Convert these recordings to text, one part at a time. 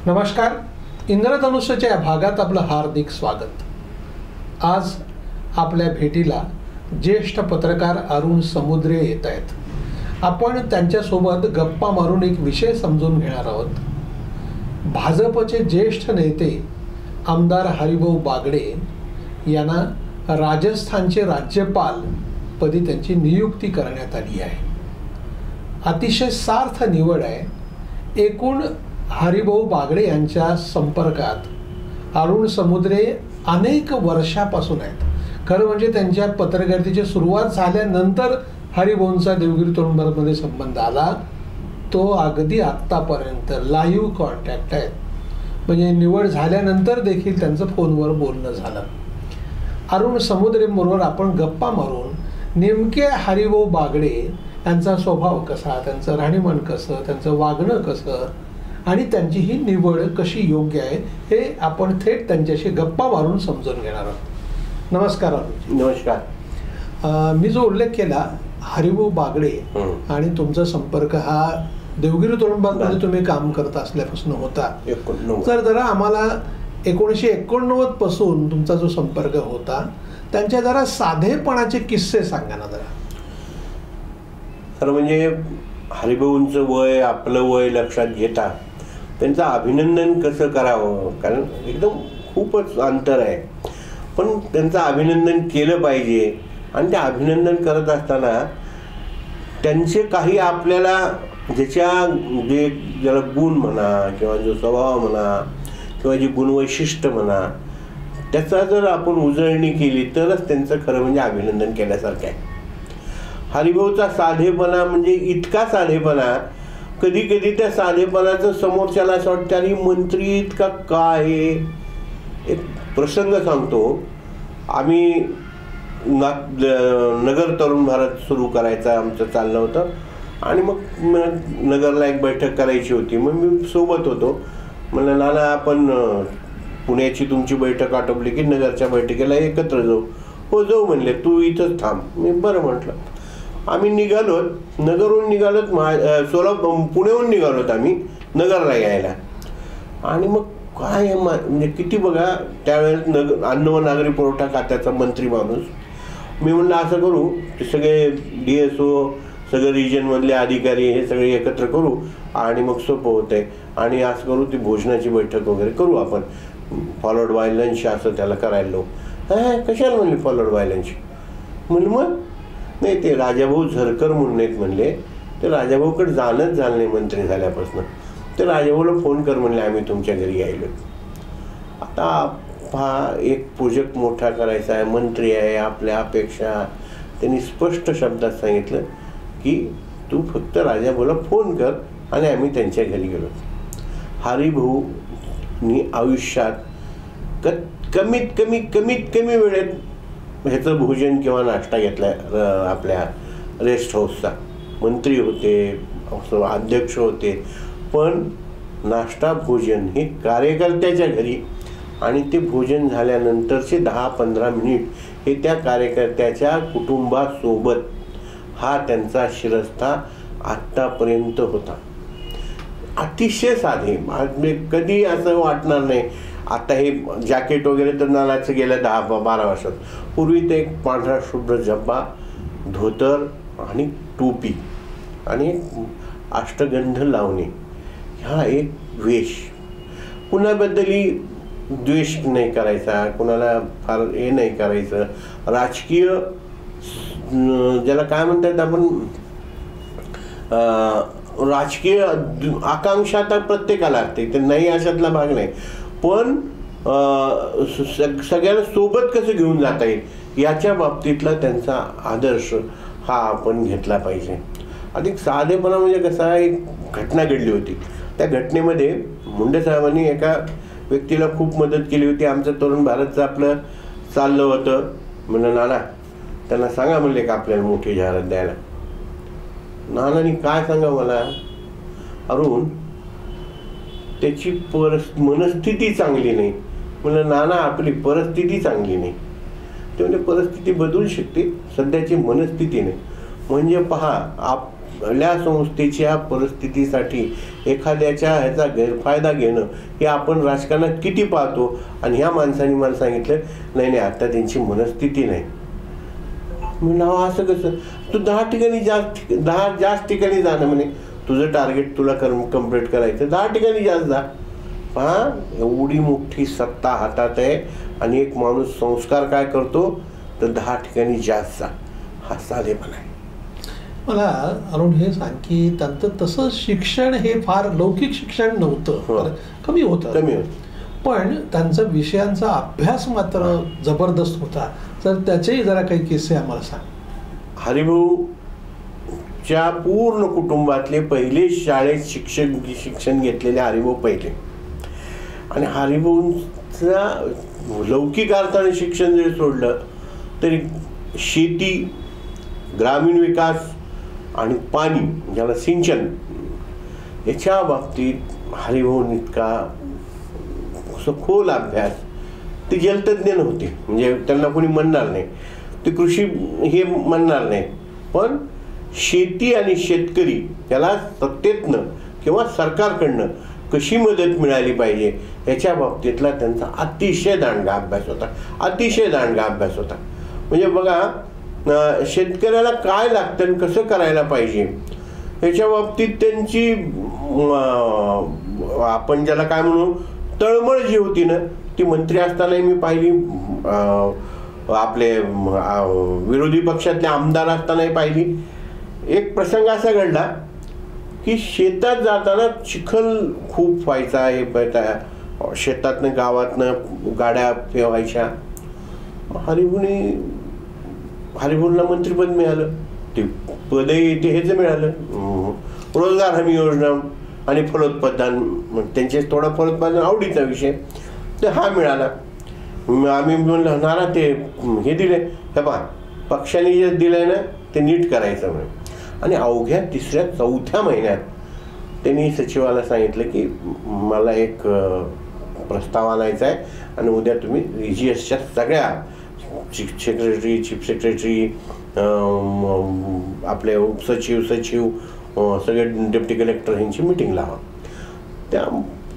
नमस्कार. इंद्रधनुष्याच्या या भागात आपलं हार्दिक स्वागत. आज आपल्या भेटीला ज्येष्ठ पत्रकार अरुण समुद्रे येत आहेत. आपण त्यांच्यासोबत गप्पा मारून एक विषय समजून घेणार आहोत. भाजपचे ज्येष्ठ नेते आमदार हरिभाऊ बागडे यांना राजस्थानचे राज्यपाल पदी त्यांची नियुक्ती करण्यात आली आहे. अतिशय सार्थ निवड आहे. एकूण हरिभाऊ बागडे यांच्या संपर्कात अरुण समुद्रे अनेक वर्षापासून आहेत. खरं म्हणजे त्यांच्या पत्रकारितेची सुरुवात झाल्यानंतर हरिभाऊंचा देवगिरी तरुण भारतमध्ये संबंध आला. तो अगदी आत्तापर्यंत लाईव्ह कॉन्टॅक्ट आहेत. म्हणजे निवड झाल्यानंतर देखील त्यांचं फोनवर बोलणं झालं. अरुण समुद्रेबरोबर आपण गप्पा मारून नेमके हरिभाऊ बागडे यांचा स्वभाव कसा, त्यांचं राहणीमान कसं, त्यांचं वागणं कसं आणि त्यांची ही निवड कशी योग्य आहे हे आपण थेट त्यांच्याशी गप्पा मारून समजून घेणार आहोत. नमस्कार अरुण. नमस्कार. मी जो उल्लेख केला हरिभाऊ बागडे आणि तुमचा संपर्क हा देवगिरी तरुणबागमध्ये तुम्ही काम करत असल्यापासून होता. तर जरा आम्हाला 1989 पासून तुमचा जो संपर्क होता त्यांच्या जरा साधेपणाचे किस्से सांगा ना जरा. खरं म्हणजे हरिभाऊंचं वय आपलं वय लक्षात घेता त्यांचं अभिनंदन कसं करावं, कारण एकदम खूपच अंतर आहे. पण त्यांचं अभिनंदन केलं पाहिजे आणि ते अभिनंदन करत असताना त्यांचे काही आपल्याला ज्याला गुण म्हणा किंवा जो स्वभाव म्हणा किंवा जी गुणवैशिष्ट्य म्हणा त्याचा जर आपण उजळणी केली तरच त्यांचं खरं म्हणजे अभिनंदन केल्यासारखं आहे. हरिभाऊचा साधेपणा म्हणजे इतका साधेपणा, कधी कधी त्या साधेपणाचं समोरच्याला असं वाटतं आणि मंत्री इतका काय. एक प्रसंग सांगतो. आम्ही नगर तरुण भारत सुरू करायचं आमचं चाललं होतं आणि मग नगरला एक बैठक करायची होती. मग मी सोबत होतो. म्हणलं नाना आपण पुण्याची तुमची बैठक आटोपली की नगरच्या बैठकीला एकत्र जाऊ. हो जाऊ म्हणले. तू इथंच थांब. मी बरं म्हटलं. आम्ही निघालोत, नगरहून निघालोत, पुण्याहून निघालोत आम्ही नगरला यायला. आणि मग काय म्हणजे किती बघा त्यावेळेस अन्न व नागरी पुरवठा खात्याचा मंत्री माणूस. मी म्हणलं असं करू, ते सगळे DSO सगळे रिजनमधले अधिकारी हे सगळे एकत्र करू आणि मग सोपं होतं आहे. आणि असं करू ती भोजनाची बैठक वगैरे करू आपण, फॉलोड बाय लंच असं त्याला करायला लावू. कशाला म्हणले फॉलोड बाय लंच. म्हणलं मग नाही ते राजाभाऊ झरकर म्हणून एक म्हणले. ते राजाभाऊकडे जाणंच झालं नाही मंत्री झाल्यापासून. ते राजाभाऊला फोन कर म्हणले आम्ही तुमच्या घरी यायलो. आता हा एक प्रोजेक्ट मोठा करायचा आहे, मंत्री आहे, आपल्या अपेक्षा. त्यांनी स्पष्ट शब्दात सांगितलं की तू फक्त राजाभाऊला फोन कर आणि आम्ही त्यांच्या घरी गेलो. हरिभाऊनी आयुष्यात कमीत कमी वेळेत ह्याचं भोजन किंवा नाश्ता घेतला आपल्या रेस्ट हाऊसचा. मंत्री होते, अध्यक्ष होते, पण नाश्ता भोजन हे कार्यकर्त्याच्या घरी आणि ते भोजन झाल्यानंतरचे 10-15 मिनिट हे त्या कार्यकर्त्याच्या कुटुंबासोबत हा त्यांचा शिरस्ता आत्तापर्यंत होता. अतिशय साधे. कधी असं वाटणार नाही. आता हे जॅकेट वगैरे तर नालाचं गेलं 10-12 वर्षात. पूर्वी ते एक पांढरा शुभ्र जब्बा, धोतर आणि टोपी आणि अष्टगंध लावणे हा एक वेश. कुणाबद्दलही द्वेष नाही करायचा, कुणाला फार हे नाही करायचं. राजकीय ज्याला काय म्हणतात आपण, राजकीय आकांक्षा तर प्रत्येकाला असते, ते नाही अशातला भाग नाही. पण सगळ्यांना सोबत कसं घेऊन जाता येईल याच्या बाबतीतला त्यांचा आदर्श हा आपण घेतला पाहिजे. अधिक साधेपणा म्हणजे कसा, एक घटना घडली होती. त्या घटनेमध्ये मुंडे साहेबांनी एका व्यक्तीला खूप मदत केली होती. आमचं तरुण भारतचं आपलं चाललं होतं. म्हणलं नाना त्यांना सांगा म्हणले का आपल्याला मोठी जाहिरात द्यायला. नानानी काय सांगा मला, अरुण त्याची मनस्थिती चांगली नाही. म्हणलं नाना आपली परिस्थिती चांगली नाही. ते म्हणजे परिस्थिती बदलू शकते, सध्याची मनस्थिती नाही. म्हणजे पहा आपल्या संस्थेच्या परिस्थितीसाठी एखाद्याच्या ह्याचा गैरफायदा घेणं हे आपण राजकारणात किती पाहतो. आणि ह्या माणसाने मला सांगितलं नाही नाही आता त्यांची मनस्थिती नाही. म्हणलं असं कसं, तू 10 ठिकाणी जास्त ठिकाणी जाणं म्हणे, तुझं टार्गेट तुला कम्प्लीट करायचं 10 ठिकाणी जास्त जा. पहा एवढी मोठी सत्ता हातात आहे आणि एक माणूस संस्कार काय करतो तर 10 ठिकाणी जास्त जा, हा साधेपणा आहे. मला अरुण हे सांग की त्यांचं तसं शिक्षण हे फार लौकिक शिक्षण नव्हतं, कमी होतं. पण त्यांचा विषयांचा अभ्यास मात्र जबरदस्त होता. तर त्याचेही जरा काही किस्से आम्हाला सांग. हरिभाऊच्या पूर्ण कुटुंबातले पहिले शाळेत शिक्षण घेतलेले हरिभाऊ पहिले. आणि हरिभाऊंचा लौकिक अर्थाने शिक्षण जरी सोडलं तरी शेती, ग्रामीण विकास आणि पाणी ज्याला सिंचन याच्या बाबतीत हरिभाऊ इतका सखोल अभ्यास. ते जलतज्ञ नव्हते, म्हणजे त्यांना कोणी म्हणणार नाही, ते कृषी हे म्हणणार नाही, पण शेती आणि शेतकरी त्याला सत्तेतनं किंवा सरकारकडनं कशी मदत मिळाली पाहिजे याच्या बाबतीतला त्यांचा अतिशय दांडगा अभ्यास होता, अतिशय दांडगा अभ्यास होता. म्हणजे बघा शेतकऱ्याला काय लागतं आणि कसं करायला पाहिजे याच्या बाबतीत त्यांची आपण ज्याला काय म्हणू तळमळ जी होती ना ती मंत्री असतानाही मी पाहिली, आपले विरोधी पक्षातले आमदार असतानाही पाहिली. एक प्रसंग असा घडला की शेतात जाताना चिखल खूप व्हायचा, हे शेतातनं गावातनं गाड्या फिरवायच्या. हरिभाऊला मंत्रिपद मिळालं, ते पदही ते हेच मिळालं, रोजगार हमी योजना आणि फलोत्पादन. त्यांचे थोडा फलोत्पादन आवडीचा विषय तर हा मिळाला. आम्ही म्हणलं नारा ते हे दिले, हे पहा पक्षाने जे दिलंय ना ते नीट करायचं म्हणे. आणि अवघ्या 3-4 महिन्यात त्यांनी सचिवाला सांगितलं की मला एक प्रस्ताव आणायचा आहे आणि उद्या तुम्ही रिजिएसच्या सगळ्या सेक्रेटरी, चीफ सेक्रेटरी, आपले उपसचिव, सचिव, सगळे डेप्टी कलेक्टर यांची मीटिंग लावा.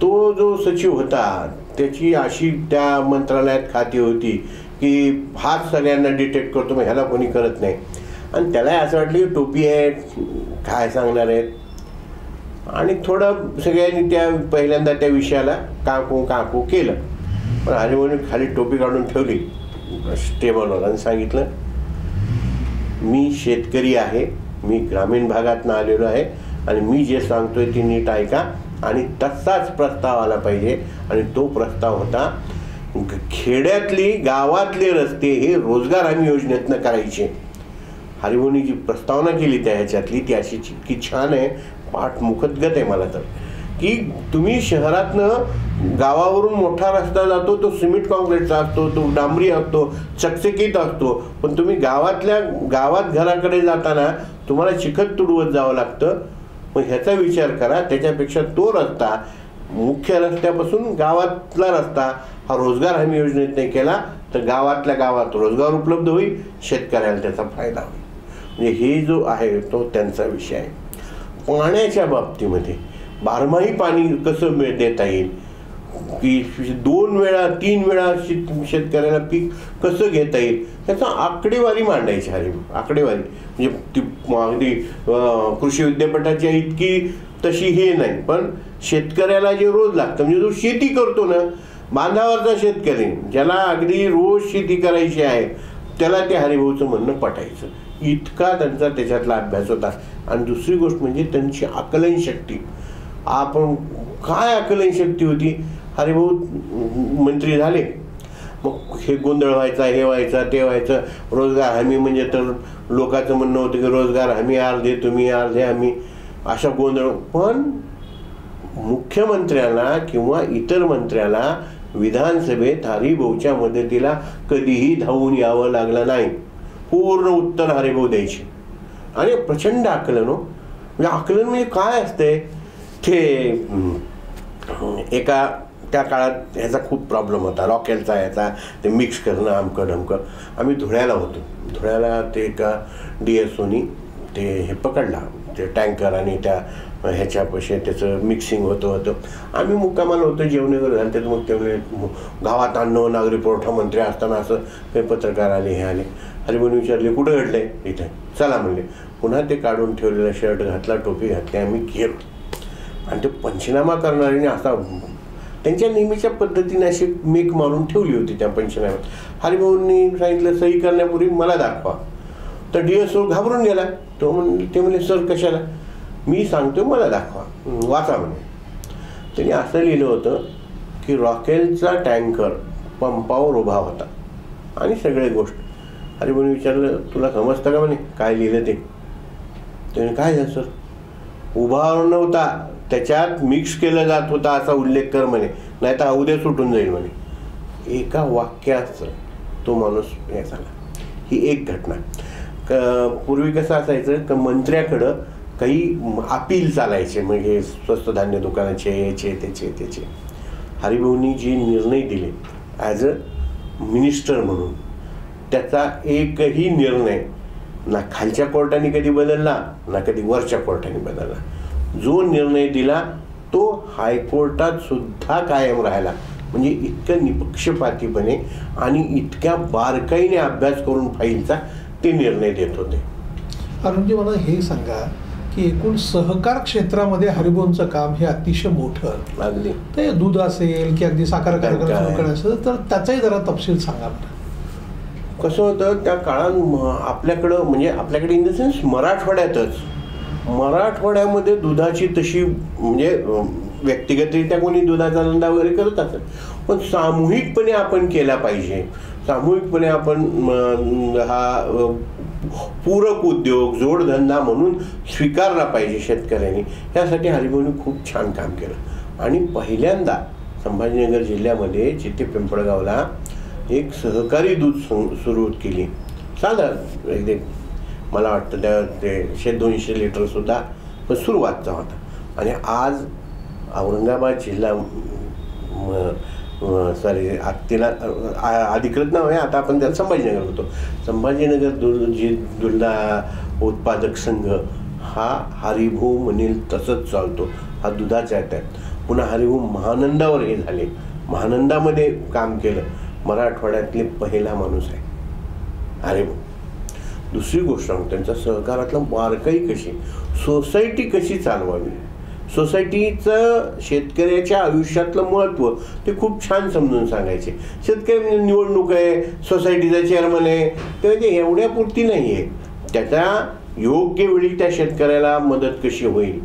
तो जो सचिव होता त्याची अशी त्या मंत्रालयात खाती होती की हाच सगळ्यांना डिटेक्ट करतो, मग ह्याला कोणी करत नाही. आणि त्याला असं वाटलं की टोपी आहे काय सांगणार आहेत. आणि थोडं सगळ्यांनी त्या पहिल्यांदा त्या विषयाला काकू केलं. पण हरिभाऊने खाली टोपी काढून ठेवली टेबलवर आणि सांगितलं मी शेतकरी आहे, मी ग्रामीण भागातनं आलेलो आहे आणि मी जे सांगतोय ते नीट ऐका आणि तसाच प्रस्ताव आला पाहिजे. आणि तो प्रस्ताव होता खेड्यातली गावातले रस्ते हे रोजगार हमी योजनेतनं करायचे. हरिभाऊनी जी प्रस्तावना केली त्या ह्याच्यातली ती अशी इतकी छान आहे, पाठ मुखद्गत आहे मला तर, की तुम्ही शहरातनं गावावरून मोठा रस्ता जातो तो सिमेंट कॉन्क्रीटचा असतो, तो डांबरी असतो, चकचकीत असतो, पण तुम्ही गावात घराकडे जाताना तुम्हाला चिखल तुडवत जावं लागतं. मग ह्याचा विचार करा, त्याच्यापेक्षा तो रस्ता मुख्य रस्त्यापासून गावातला रस्ता हा रोजगार हमी योजनेने केला तर गावातल्या गावात रोजगार उपलब्ध होईल, शेतकऱ्याला त्याचा फायदा होईल. म्हणजे हे जो आहे तो त्यांचा विषय आहे. पाण्याच्या बाबतीमध्ये बारमाही पाणी कसं देता येईल, की 2 वेळा 3 वेळा शेतकऱ्याला पीक कसं घेता येईल त्याचा आकडेवारी मांडायची. आकडेवारी म्हणजे ती अगदी कृषी विद्यापीठाच्या इतकी तशी हे नाही, पण शेतकऱ्याला जे रोज लागतं म्हणजे जो शेती करतो ना बांधावरचा शेतकरी ज्याला अगदी रोज शेती करायची आहे त्याला ते हरिभाऊचं म्हणणं पटायचं, इतका त्यांचा त्याच्यातला अभ्यास होता. आणि दुसरी गोष्ट म्हणजे त्यांची आकलन शक्ती. आपण काय आकलन शक्ती होती. हरिभाऊ मंत्री झाले मग हे गोंधळ व्हायचा, हे व्हायचं ते व्हायचं. रोजगार हमी म्हणजे तर लोकांचं म्हणणं होतं की रोजगार हमी अर्धे तुम्ही अर्धे आम्ही, अशा गोंधळ. पण मुख्यमंत्र्याला किंवा इतर मंत्र्याला विधानसभेत हरिभाऊच्या मदतीला कधीही धावून यावं लागलं नाही. पूर्ण उत्तर हरिभाऊ द्यायचे आणि प्रचंड आकलन. म्हणजे आकलन म्हणजे काय असते ते एका त्या काळात ह्याचा खूप प्रॉब्लेम होता रॉकेलचा, ह्याचा ते मिक्स करणं आमकं ढमकं. आम्ही धुळ्याला होतो, धुळ्याला ते एका DSOनी ते हे पकडला ते टँकर आणि त्या ह्याच्यापाशी त्याचं मिक्सिंग होतं. आम्ही मुक्कामाला होतो, जेवण वगैरे झालं. तर मग तेवढे गावात अन्न नागरी पुरवठा मंत्री असताना असं काही पत्रकार आले, हे आले. हरिभाऊनी विचारले कुठं घडलंय? इथे. चला म्हणले. पुन्हा ते काढून ठेवलेला शर्ट घातला, टोपी घातली, आम्ही गेलो. आणि ते पंचनामा करणाऱ्याने असा त्यांच्या नेहमीच्या पद्धतीने अशी मेक मारून ठेवली होती त्या पंचनाम्यात. हरिभाऊंनी सांगितलं सही करण्यापूर्वी मला दाखवा. तर DSO घाबरून गेला. ते म्हणले सर कशाला? मी सांगतो मला दाखवा, वाचा म्हणे. त्यांनी असं लिहिलं होतं की रॉकेलचा टँकर पंपावर उभा होता आणि सगळे गोष्ट. हरिभाऊंनी विचारलं तुला समजतं का म्हणे काय लिहिलं ते? त्याने काय झालं सर? उभा नव्हता, त्याच्यात मिक्स केलं जात होता असा उल्लेख कर म्हणे, नाही तर उद्या सुटून जाईल म्हणे. एका वाक्याचं तो माणूस हे झाला. ही एक घटना. पूर्वी कसं असायचं की मंत्र्याकडं काही अपील चालायचे, म्हणजे स्वस्त धान्य दुकानाचे, याचे त्याचे. हरिभाऊंनी जे निर्णय दिले ॲज अ मिनिस्टर म्हणून, त्याचा एकही निर्णय ना खालच्या कोर्टाने कधी बदलला ना कधी वरच्या कोर्टाने बदलला. जो निर्णय दिला तो हायकोर्टात सुद्धा कायम राहिला. म्हणजे इतक्या निपक्षपातीपणे आणि इतक्या बारकाईने अभ्यास करून फाईलचा ते निर्णय देत होते. अरुणजी मला हे सांगा की एकूण सहकार क्षेत्रामध्ये हरिभाऊंचं काम हे अतिशय मोठं. अगदी ते दूध असेल की अगदी साखर कारखाना सुरू करायचं असेल तर त्याचाही जरा तपशील सांगा. कसं होतं त्या काळात आपल्याकडं, म्हणजे आपल्याकडे इन द सेन्स मराठवाड्यामध्ये दुधाची तशी, म्हणजे व्यक्तिगतरित्या कोणी दुधाचा धंदा वगैरे करत असेल, पण सामूहिकपणे आपण केला पाहिजे. सामूहिकपणे आपण हा पूरक उद्योग, जोडधंदा म्हणून स्वीकारला पाहिजे शेतकऱ्यांनी. यासाठी हरिभाऊंनी खूप छान काम केलं. आणि पहिल्यांदा संभाजीनगर जिल्ह्यामध्ये जिथे पिंपळगावला एक सहकारी दूध सुरू केली. साधारण एक मला वाटतं त्या ते 100-200 लिटरसुद्धा पण सुरुवातचा होता. आणि आज औरंगाबाद जिल्हा तिला अधिकृत नाव आहे, आता आपण त्याला संभाजीनगर होतो. संभाजीनगर दूध उत्पादक संघ हा हरिभाऊ म्हणेल तसंच चालतो. हा दुधाचा आहे. पुन्हा हरिभाऊ महानंदावर हे झाले, महानंदामध्ये काम केलं. मराठवाड्यातले पहिला माणूस आहे हरिभाऊ. दुसरी गोष्ट त्यांचा सहकारातला बारकाई कशी, सोसायटी कशी चालवावी, सोसायटीचं शेतकऱ्याच्या आयुष्यातलं महत्त्व ते खूप छान समजून सांगायचे. शेतकरी म्हणजे निवडणूक आहे, सोसायटीचा चेअरमन आहे, तर ते एवढ्यापुरती नाही आहे. त्याच्या योग्य वेळी त्या शेतकऱ्याला मदत कशी होईल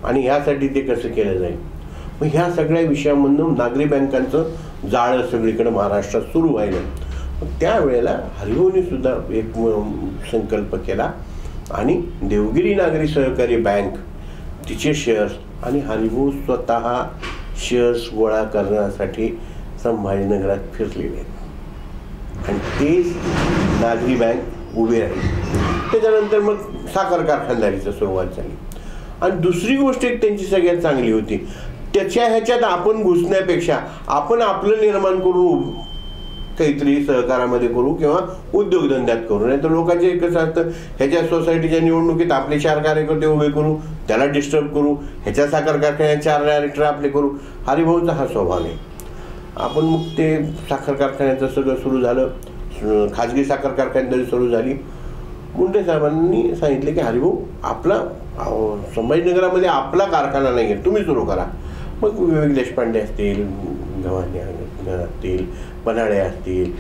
आणि ह्यासाठी ते कसं केलं जाईल. मग ह्या सगळ्या विषयामधून नागरी बँकांचं जाळं सगळीकडे महाराष्ट्रात सुरू व्हायला. त्यावेळेला हरिभाऊंनी सुद्धा एक संकल्प केला आणि देवगिरी नागरी सहकारी बँक तिचे शेअर्स, आणि हरिभाऊ स्वतः शेअर्स गोळा करण्यासाठी संभाजीनगरात फिरलेले आणि तेच नागरी बँक उभी राहिली. त्याच्यानंतर मग साखर कारखानदारीची सुरुवात झाली. आणि दुसरी गोष्ट एक त्यांची सगळ्यात चांगली होती, त्याच्या ह्याच्यात आपण घुसण्यापेक्षा आपण आपलं निर्माण करू, काहीतरी सहकारामध्ये करू किंवा उद्योगधंद्यात करू. नाही तर लोकांचे कसं असतं, ह्याच्या सोसायटीच्या निवडणुकीत आपले 4 कार्यकर्ते उभे करू, त्याला डिस्टर्ब करू, ह्याच्या साखर कारखान्यात 4 डायरेक्टर आपले करू. हरिभाऊचा हा स्वभाव नाही. आपण मग ते साखर कारखान्याचं सगळं सुरू झालं, खाजगी साखर कारखानदारी सुरू झाली. मुंडे साहेबांनी सांगितले की हरिभाऊ आपला संभाजीनगरामध्ये आपला कारखाना नाही आहे, तुम्ही सुरू करा. मग विवेक देशपांडे असतील, गव्हाणे असतील, पन्हाळे असतील,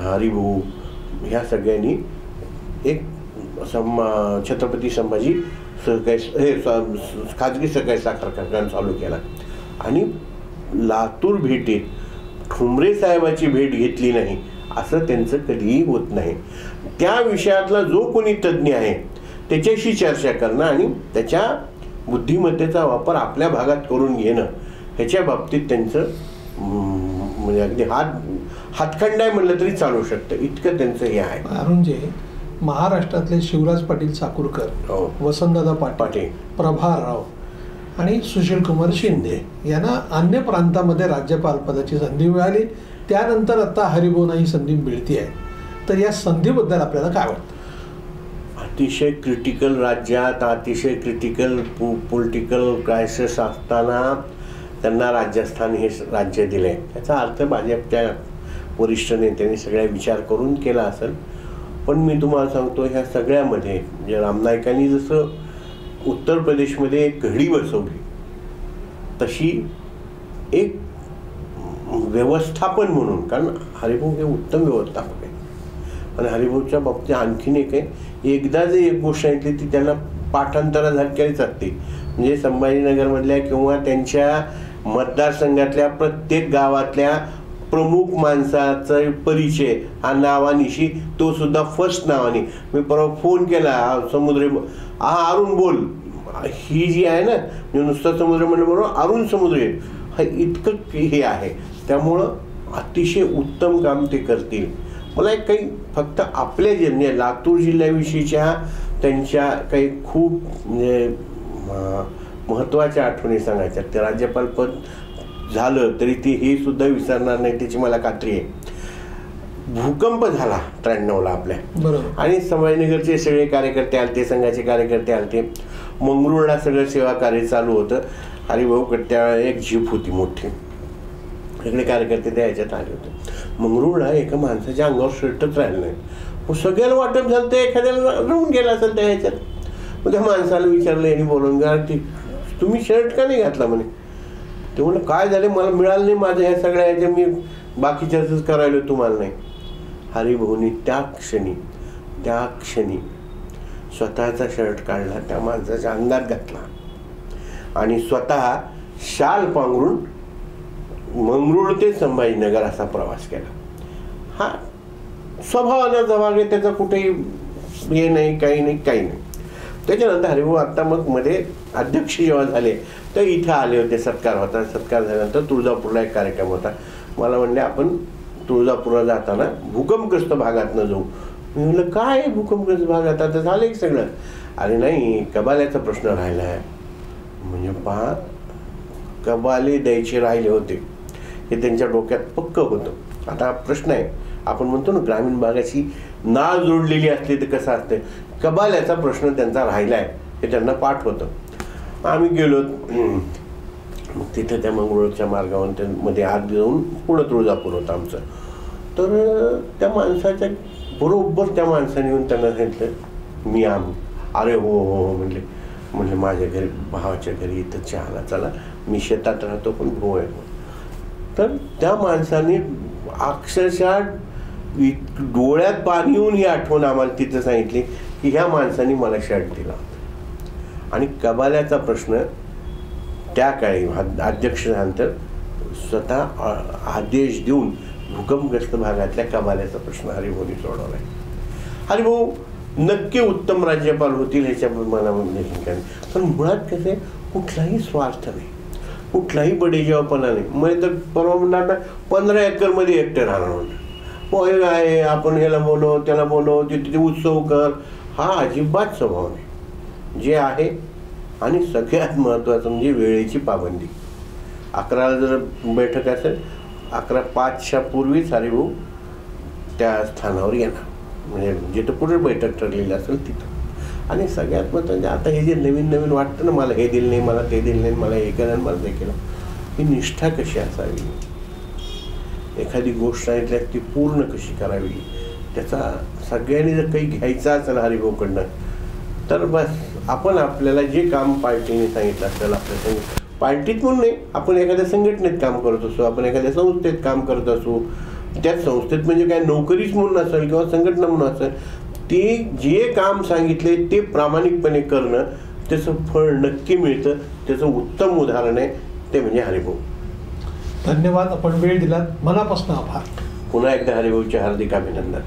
हरिभाऊ, ह्या सगळ्यांनी एक छत्रपती संभाजी सहकारी खाजगी सहकारी साखर कारखाना चालू केला. आणि लातूर भेटीत ठुमरे साहेबाची भेट घेतली नाही असं त्यांचं कधीही होत नाही. त्या विषयातला जो कोणी तज्ज्ञ आहे त्याच्याशी चर्चा करणं आणि त्याच्या बुद्धिमत्तेचा वापर आपल्या भागात करून घेणं, ह्याच्या बाबतीत त्यांचं म्हणजे अगदी हातखंड आहे म्हणलं तरी चालू शकतं, इतकं त्यांचं हे आहे. अरुणजी, महाराष्ट्रातले शिवराज पाटील चाकूरकर, वसंतदादा पाटील, प्रभार राव आणि सुशील कुमार शिंदे यांना अन्य प्रांतामध्ये राज्यपाल पदाची संधी मिळाली. त्यानंतर आता हरिभाऊंना ही संधी मिळते आहे. तर या संधीबद्दल आपल्याला काय वाटतं? अतिशय क्रिटिकल राज्यात, अतिशय क्रिटिकल पॉलिटिकल क्रायसिस असताना त्यांना राज्यस्थान हे राज्य दिले. याचा अर्थ भाजपच्या वरिष्ठ नेत्यांनी सगळ्या विचार करून केला असेल. पण मी तुम्हाला सांगतो, ह्या सगळ्यामध्ये म्हणजे राम नाईकांनी जसं उत्तर प्रदेशमध्ये एक घडी बसवली, तशी एक व्यवस्थापन म्हणून, कारण हरिभाऊ हे उत्तम व्यवस्थापक आहे. आणि हरिभाऊच्या बाबतीत आणखीन एक आहे, एकदा जर एक गोष्ट ऐकली ती त्यांना पाठांतरासारखीच असते. म्हणजे संभाजीनगरमधल्या किंवा त्यांच्या मतदारसंघातल्या प्रत्येक गावातल्या प्रमुख माणसाचा परिचय हा नावानिशी, तो सुद्धा फर्स्ट नावाने. मी परवा फोन केला, समुद्रे अरुण बोल, ही जी आहे ना, म्हणजे नुसतं समुद्र म्हणलं बरोबर अरुण समुद्रे, हा इतकं हे आहे. त्यामुळं अतिशय उत्तम काम ते करतील. मला एक काही फक्त आपल्या जिल्ह्या लातूर जिल्ह्याविषयीच्या त्यांच्या काही खूप म्हणजे महत्त्वाच्या आठवणी सांगायच्या. ते राज्यपाल पद झालं तरी ते हे सुद्धा विसरणार नाही, त्याची मला खात्री आहे. भूकंप झाला 93ला आपल्या, बरोबर, आणि संभाजीनगरचे सगळे कार्यकर्ते आलते, संघाचे कार्यकर्ते आलते. मंगरुळला सगळं सेवा कार्य चालू होतं. हरिभाऊ त्यावेळेला एक जीप होती मोठी, सगळे कार्यकर्ते त्या ह्याच्यात आले होते. मंगरुळला एका माणसाच्या अंगावर शर्टच राहिलं नाही. मग सगळ्याला वाटप झालं तर एखाद्याला राहून गेला असेल त्या ह्याच्यात. मग त्या माणसाला विचारलं, यांनी बोलून गा, तुम्ही शर्ट का नाही घातला म्हणे. ते म्हणलं काय झालं, मला मिळालं नाही माझं ह्या सगळ्या ह्याच्या, मी बाकीच्याच करायला तुम्हाला नाही. हरिभाऊनी त्या क्षणी स्वतःचा शर्ट काढला, त्या माणसाच्या अंगात घातला आणि स्वतः शाल पांघरून मंगरुळ ते संभाजीनगर असा प्रवास केला. हा स्वभावाचा भाग आहे, त्याचा कुठेही हे नाही, काही नाही. त्याच्यानंतर हरिभाऊ आता मग मध्ये अध्यक्ष जेव्हा झाले तर इथं आले होते, सत्कार होता. सत्कार झाल्यानंतर तुळजापूरला एक कार्यक्रम होता. मला म्हणले आपण तुळजापूरला जाताना भूकंपग्रस्त भागात न जाऊ. मी म्हणलं काय भूकंपग्रस्त भागात, आता झालं एक सगळं. अरे नाही, कबाल्याचा प्रश्न राहिला आहे. म्हणजे पहा, कबाले द्यायचे राहिले होते हे त्यांच्या डोक्यात पक्क होतं. आता प्रश्न आहे, आपण म्हणतो ना ग्रामीण भागाची नाळ जोडलेली असली तर कसं असते, कबाल्याचा प्रश्न त्यांचा राहिला आहे हे त्यांना पाठ होतं. आम्ही गेलो, मग तिथे त्या मंगरुळच्या मार्गावर मध्ये आत जाऊन पुढं तुळजापूर होतं आमचं. तर त्या माणसाच्या बरोबर त्या माणसाने येऊन त्यांना सांगितलं मी अरे हो हो हो म्हणले माझ्या घरी भावाच्या घरी इथं चहाला चला, मी शेतात राहतो पण भाऊ आहे. तर त्या माणसाने अक्षरशः डोळ्यात पाणी येऊन ही आठवण आम्हाला तिथं सांगितली की ह्या माणसाने मला शर्ट दिला होता. आणि कबाल्याचा प्रश्न त्या काळी अध्यक्ष झाल्यानंतर स्वतः आदेश देऊन भूकंपग्रस्त भागातल्या कबाल्याचा प्रश्न हरिभाऊनी सोडवलाय. हरिभाऊ नक्की उत्तम राज्यपाल होतील ह्याच्याबद्दल मला म्हणजे, पण मुळात कसं आहे, कुठलाही स्वार्थ नाही, कुठलाही बडेजावपणा नाही. म्हणजे तर परवा म्हणणार 15 एकरमध्ये एकटे राहणार म्हणतात, पोहे आहे, आपण ह्याला बोलव त्याला बोलव, तिथे उत्सव कर, हा अजिबात स्वभाव नाही. जे आहे, आणि सगळ्यात महत्त्वाचं म्हणजे वेळेची पाबंदी. 11ला जर बैठक असेल 11:05च्या पूर्वीच हरिभाऊ त्या स्थानावर येणार, म्हणजे जिथं पुढे बैठक ठरलेली असेल तिथं. आणि सगळ्यात महत्त्वाचं आता हे जे नवीन वाटतं ना, मला हे दिलं नाही, मला ते दिलं नाही, मला हे केलं मला ते केलं, ही निष्ठा कशी असावी, एखादी गोष्ट आहे ती पूर्ण कशी करावी, त्याचा सगळ्यांनी जर काही घ्यायचं असेल हरिभाऊकडनं तर बस आपण आपल्याला जे काम पार्टीने सांगितलं असेल, आपल्या पार्टीत म्हणून नाही, आपण एखाद्या संघटनेत काम करत असू, आपण एखाद्या संस्थेत काम करत असू, त्या संस्थेत म्हणजे काय नोकरीच म्हणून असेल किंवा संघटना म्हणून असेल, ते जे काम सांगितले ते प्रामाणिकपणे करणं, त्याचं फळ नक्की मिळतं. त्याचं उत्तम उदाहरण आहे ते म्हणजे हरिभाऊ. धन्यवाद, आपण वेळ दिलात, मनापासून आभार. पुन्हा एकदा हरिभाऊचे हार्दिक अभिनंदन.